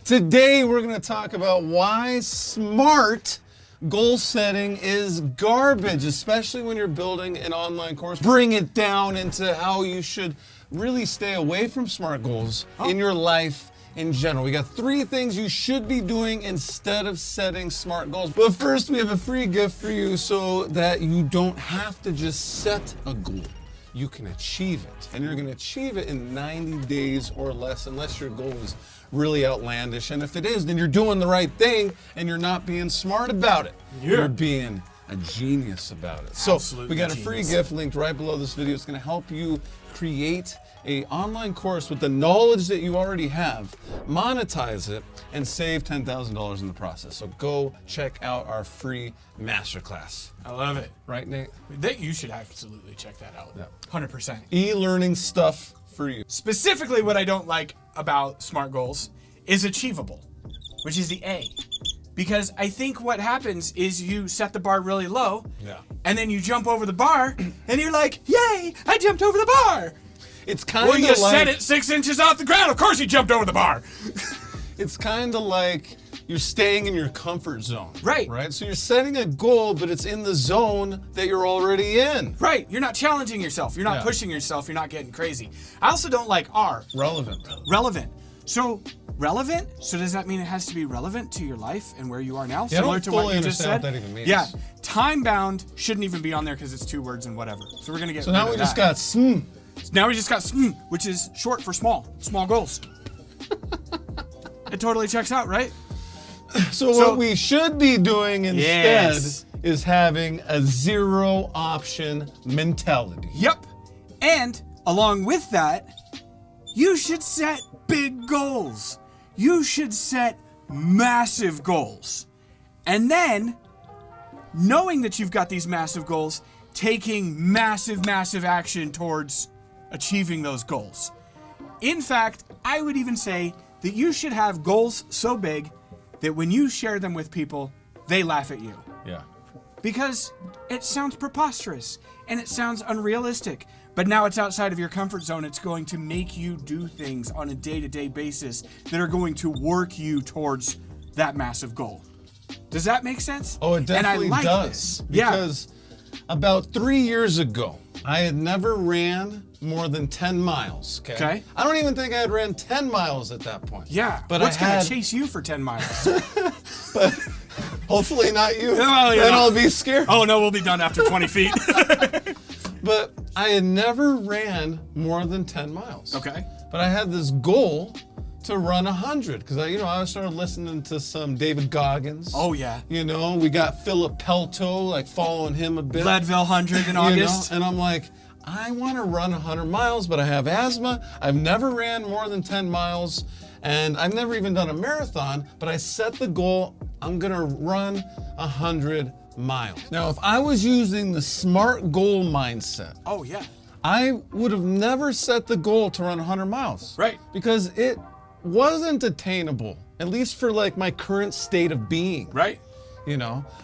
Today we're going to talk about why smart goal setting is garbage, especially when you're building an online course. Bring it down into how you should really stay away from smart goals in your life in general. We got 3 things you should be doing instead of setting smart goals. But first, we have a free gift for you so that you don't have to just set a goal. You can achieve it, and you're going to achieve it in 90 days or less, unless your goal is really outlandish. And if it is, then you're doing the right thing and you're not being smart about it. You're being a genius about it. So we got a free gift linked right below this video. It's going to help you create an online course with the knowledge that you already have, monetize it, and save $10,000 in the process. So go check out our free MasterClass. I love it. Right, Nate? You should absolutely check that out. Yeah. 100%. E-learning stuff for you. Specifically, what I don't like about SMART goals is achievable, which is the A. Because I think what happens is you set the bar really low, and then you jump over the bar, and you're like, yay, I jumped over the bar. It's kind of like... Well, you set it 6 inches off the ground. Of course you jumped over the bar. It's kind of like you're staying in your comfort zone. Right. Right? So you're setting a goal, but it's in the zone that you're already in. Right. You're not challenging yourself. You're not pushing yourself. You're not getting crazy. I also don't like R. Relevant. Relevant. So, relevant? So does that mean it has to be relevant to your life and where you are now? Yeah, Similar to what you just said? What that even means. Yeah. Time-bound shouldn't even be on there because it's 2 words and whatever. So we're going to get rid of that. So now we just got SM. Now we just got SM, which is short for small. Small goals. It totally checks out, right? So what we should be doing instead is having a 0 option mentality. Yep. And along with that, you should set big goals. You should set massive goals. And then, knowing that you've got these massive goals, taking massive, massive action towards achieving those goals. In fact, I would even say that you should have goals so big that when you share them with people, they laugh at you. Yeah. Because it sounds preposterous and it sounds unrealistic. But now it's outside of your comfort zone. It's going to make you do things on a day-to-day basis that are going to work you towards that massive goal. Does that make sense? Oh, it definitely and I like does. This. Because about 3 years ago, I had never ran more than 10 miles. Okay. I don't even think I had ran 10 miles at that point. Yeah. But what's going to chase you for 10 miles? But hopefully not you. Well, then I'll be scared. Oh, no, we'll be done after 20 feet. But I had never ran more tthan 10 miles. Okay. But I had this goal to run 100 because I started listening to some David Goggins. Oh yeah. We got Philip Pelto, like following him a bit. Leadville 100 in August. And I'm like, I want to run 100 miles, but I have asthma. I've never ran more than 10 miles, and I've never even done a marathon, but I set the goal, I'm going to run 100 miles. Now, if I was using the SMART goal mindset, I would have never set the goal to run 100 miles. Right. Because it wasn't attainable, at least for like my current state of being. Right.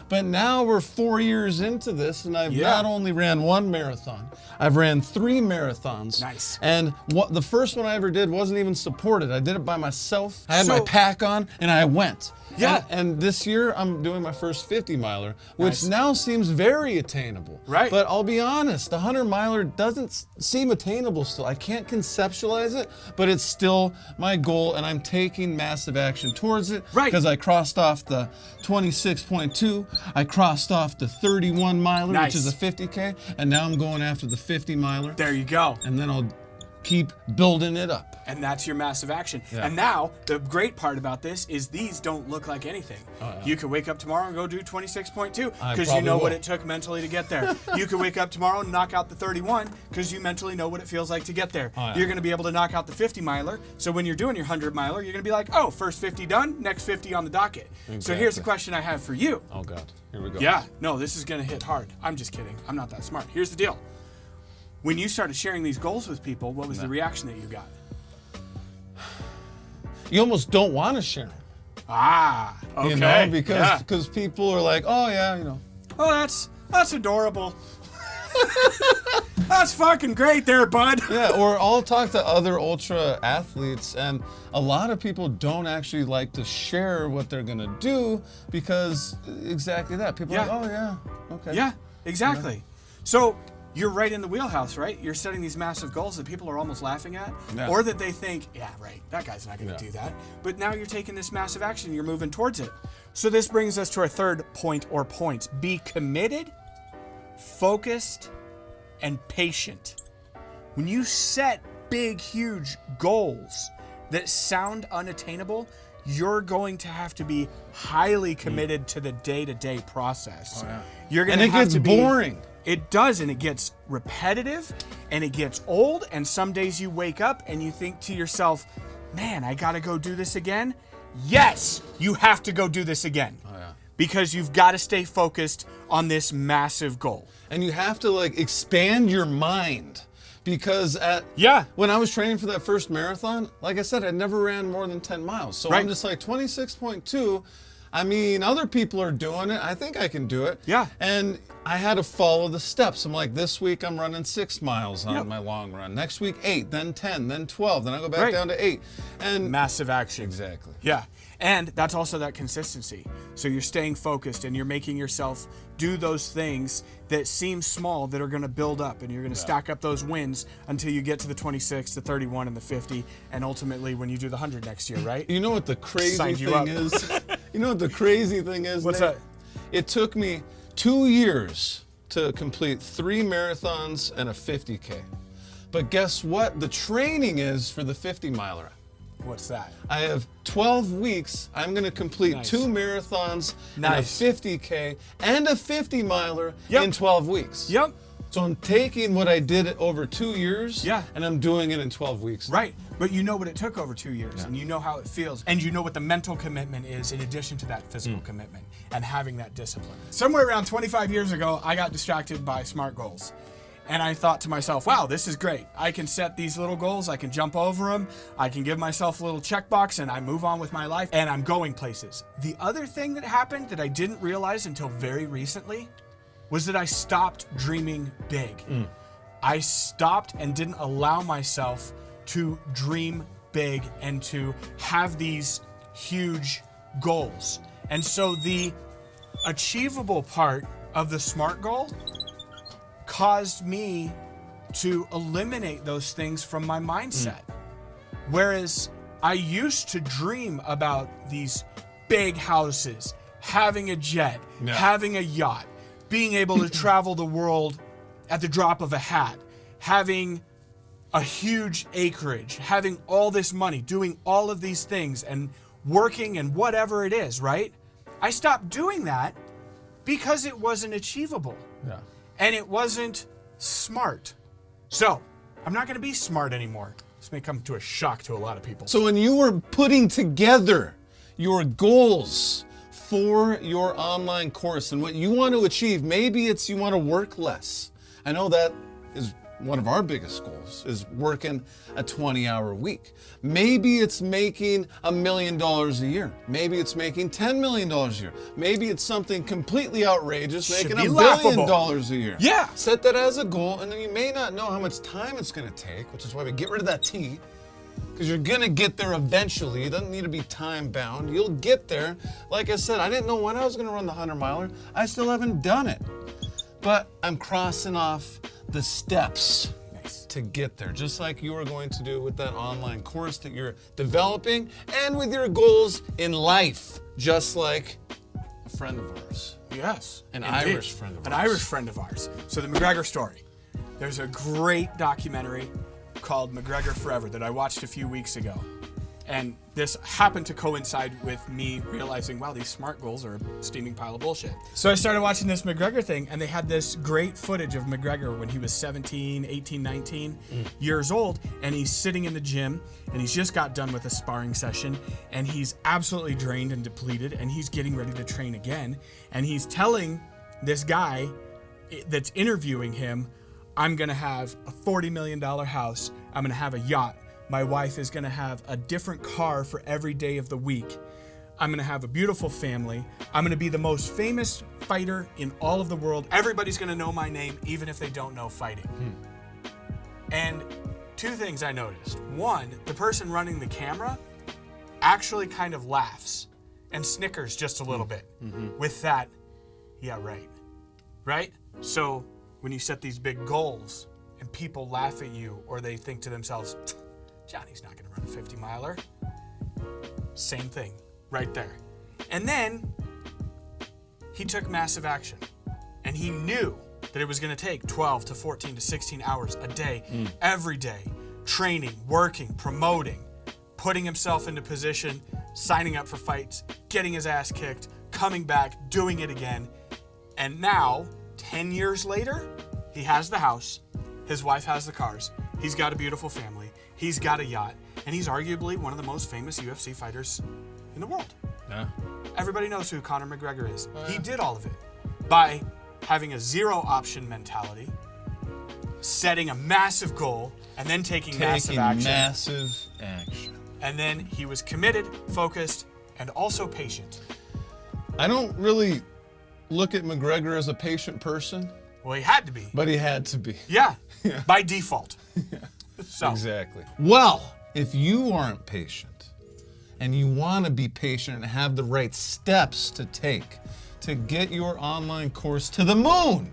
But now we're 4 years into this, and I've not only ran 1 marathon, I've ran 3 marathons. Nice. And the first one I ever did wasn't even supported. I did it by myself. I had my pack on, and I went. Yeah. And this year, I'm doing my first 50-miler, which now seems very attainable. Right. But I'll be honest, the 100-miler doesn't seem attainable still. I can't conceptualize it, but it's still my goal, and I'm taking massive action towards it. Right. Because I crossed off the 26.2, I crossed off the 31-miler, which is a 50K, and now I'm going after the 50-miler. There you go. And then I'll keep building it up. And that's your massive action. Yeah. And now, the great part about this is these don't look like anything. You could wake up tomorrow and go do 26.2 because you know what it took mentally to get there. You could wake up tomorrow and knock out the 31 because you mentally know what it feels like to get there. You're going to be able to knock out the 50-miler. So when you're doing your 100-miler, you're going to be like, oh, first 50 done, next 50 on the docket. Exactly. So here's the question I have for you. Oh, God. Here we go. Yeah. No, this is going to hit hard. I'm just kidding. I'm not that smart. Here's the deal. When you started sharing these goals with people, what was the reaction that you got? You almost don't want to share them. Ah, okay. Because people are like, oh yeah, Oh, that's adorable. That's fucking great there, bud. Yeah, or I'll talk to other ultra athletes, and a lot of people don't actually like to share what they're gonna do because exactly that. People are like, oh yeah, okay. Yeah, exactly. So you're right in the wheelhouse, right? You're setting these massive goals that people are almost laughing at, or that they think, yeah, right, that guy's not gonna do that. But now you're taking this massive action, you're moving towards it. So this brings us to our third point or points. Be committed, focused, and patient. When you set big, huge goals that sound unattainable, you're going to have to be highly committed to the day-to-day process. Oh, yeah. You're going and to have to be boring. It does, and it gets repetitive, and it gets old, and some days you wake up and you think to yourself, man, I gotta go do this again. Yes, you have to go do this again. Oh, yeah. Because you've got to stay focused on this massive goal. And you have to like expand your mind, because when I was training for that first marathon, like I said, I never ran more than 10 miles. So I'm just like 26.2. I mean, other people are doing it. I think I can do it. Yeah. And I had to follow the steps. I'm like, this week I'm running 6 miles on my long run. Next week, 8, then 10, then 12. Then I go back down to 8. And massive action. Exactly. Yeah. And that's also that consistency. So you're staying focused and you're making yourself do those things that seem small that are going to build up, and you're going to stack up those wins until you get to the 26, the 31, and the 50, and ultimately when you do the 100 next year, right? You know what the crazy thing is? You know what the crazy thing is? What's Nate? that? It took me 2 years to complete 3 marathons and a 50K. But guess what? The training is for the 50 miler. What's that? I have 12 weeks. I'm going to complete 2 marathons and a 50K and a 50 miler in 12 weeks. Yep. So I'm taking what I did over 2 years and I'm doing it in 12 weeks. Right. But you know what it took over 2 years, and you know how it feels, and you know what the mental commitment is in addition to that physical commitment and having that discipline. Somewhere around 25 years ago, I got distracted by SMART goals. And I thought to myself, wow, this is great. I can set these little goals, I can jump over them, I can give myself a little checkbox, and I move on with my life, and I'm going places. The other thing that happened that I didn't realize until very recently was that I stopped dreaming big. I stopped and didn't allow myself to dream big and to have these huge goals. And so the achievable part of the SMART goal caused me to eliminate those things from my mindset. Whereas I used to dream about these big houses, having a jet, having a yacht, being able to travel the world at the drop of a hat, having a huge acreage, having all this money, doing all of these things and working and whatever it is, right? I stopped doing that because it wasn't achievable. Yeah. And it wasn't smart. So, I'm not going to be smart anymore. This may come to a shock to a lot of people. So when you were putting together your goals for your online course and what you want to achieve, maybe it's you want to work less. I know that is one of our biggest goals, is working a 20-hour week. Maybe it's making $1 million a year. Maybe it's making $10 million a year. Maybe it's something completely outrageous, making $1 billion a year. Yeah. Set that as a goal, and then you may not know how much time it's going to take, which is why we get rid of that T, because you're going to get there eventually. It doesn't need to be time bound. You'll get there. Like I said, I didn't know when I was going to run the 100-miler. I still haven't done it. But I'm crossing off the steps to get there, just like you are going to do with that online course that you're developing and with your goals in life, just like a friend of ours. Yes. An Irish friend of ours. An Irish friend of ours. So the McGregor story. There's a great documentary called McGregor Forever that I watched a few weeks ago. And this happened to coincide with me realizing, wow, these SMART goals are a steaming pile of bullshit. So I started watching this McGregor thing, and they had this great footage of McGregor when he was 17, 18, 19 years old, and he's sitting in the gym, and he's just got done with a sparring session, and he's absolutely drained and depleted, and he's getting ready to train again, and he's telling this guy that's interviewing him, I'm gonna have a $40 million house, I'm gonna have a yacht, my wife is going to have a different car for every day of the week. I'm going to have a beautiful family. I'm going to be the most famous fighter in all of the world. Everybody's going to know my name, even if they don't know fighting. And two things I noticed. One, the person running the camera actually kind of laughs and snickers just a little bit with that, yeah, right. Right? So when you set these big goals and people laugh at you or they think to themselves, Johnny's not going to run a 50-miler. Same thing right there. And then he took massive action. And he knew that it was going to take 12 to 14 to 16 hours a day, every day, training, working, promoting, putting himself into position, signing up for fights, getting his ass kicked, coming back, doing it again. And now, 10 years later, he has the house, his wife has the cars, he's got a beautiful family, he's got a yacht, and he's arguably one of the most famous UFC fighters in the world. Yeah. Everybody knows who Conor McGregor is. He did all of it by having a zero option mentality, setting a massive goal, and then taking massive action. And then he was committed, focused, and also patient. I don't really look at McGregor as a patient person. Well, he had to be. But he had to be. Yeah, by default. So. Exactly. Well, if you aren't patient and you want to be patient and have the right steps to take to get your online course to the moon,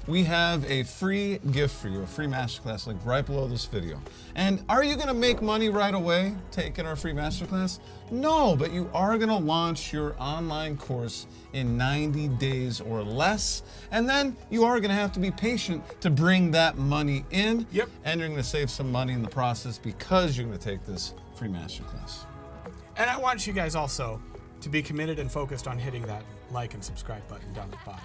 we have a free gift for you, a free masterclass link right below this video. And are you going to make money right away taking our free masterclass? No, but you are going to launch your online course in 90 days or less. And then you are going to have to be patient to bring that money in. Yep. And you're going to save some money in the process because you're going to take this free masterclass. And I want you guys also to be committed and focused on hitting that like and subscribe button down at the bottom.